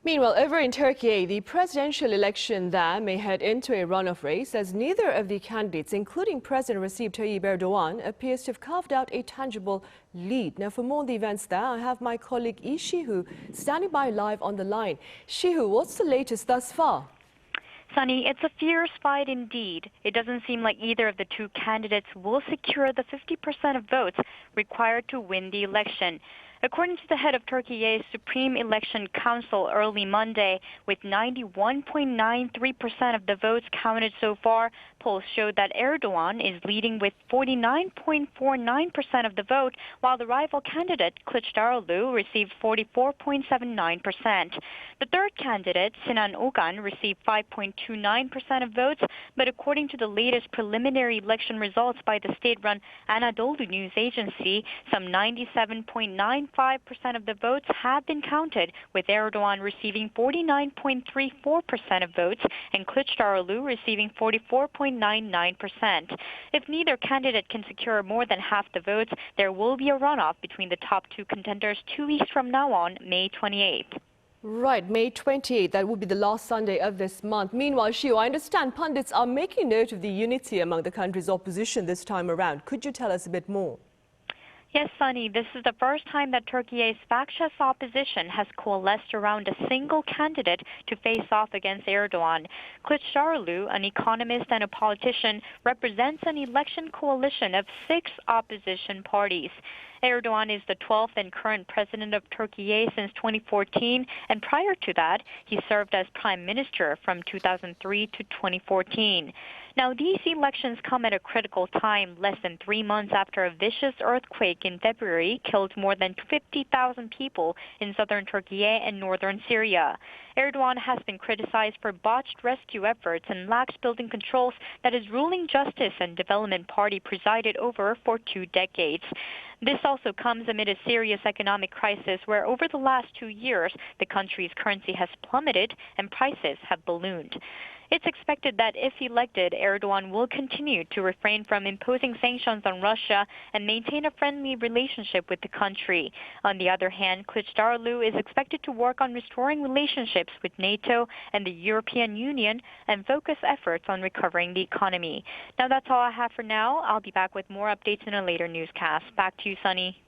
Meanwhile, over in Türkiye, the presidential election there may head into a runoff race as neither of the candidates, including President Recep Tayyip Erdoğan, appears to have carved out a tangible lead. Now, for more on the events there, I have my colleague Lee Shi-hoo standing by live on the line. Shi-hoo, what's the latest thus far? Sunny, it's a fierce fight indeed. It doesn't seem like either of the two candidates will secure the 50% of votes required to win the election. According to the head of Türkiye's Supreme Election Council early Monday, with 91.93% of the votes counted so far, polls showed that Erdogan is leading with 49.49% of the vote, while the rival candidate, Kilicdaroglu, received 44.79%. The third candidate, Sinan Ogan, received 5.29% of votes, but according to the latest preliminary election results by the state-run Anadolu News Agency, some 97.95% of the votes have been counted, with Erdogan receiving 49.34% of votes and Kilicdaroglu receiving 44.99%. If neither candidate can secure more than half the votes, there will be a runoff between the top two contenders 2 weeks from now on, May 28th. Right, May 28th, that will be the last Sunday of this month. Meanwhile, Shi-hoo, I understand pundits are making note of the unity among the country's opposition this time around. Could you tell us a bit more? Yes, Sunny, this is the first time that Türkiye's factious opposition has coalesced around a single candidate to face off against Erdogan. Kilicdaroglu, an economist and a politician, represents an election coalition of 6 opposition parties. Erdogan is the 12th and current president of Türkiye since 2014, and prior to that, he served as prime minister from 2003 to 2014. Now, these elections come at a critical time, less than 3 months after a vicious earthquake in February killed more than 50,000 people in southern Türkiye and northern Syria. Erdogan has been criticized for botched rescue efforts and lax building controls that his ruling Justice and Development Party presided over for 2 decades. This also comes amid a serious economic crisis where over the last 2 years, the country's currency has plummeted and prices have ballooned. It's expected that if elected, Erdogan will continue to refrain from imposing sanctions on Russia and maintain a friendly relationship with the country. On the other hand, Kilicdaroglu is expected to work on restoring relationships with NATO and the European Union and focus efforts on recovering the economy. Now, that's all I have for now. I'll be back with more updates in a later newscast. Back to you, Sunny.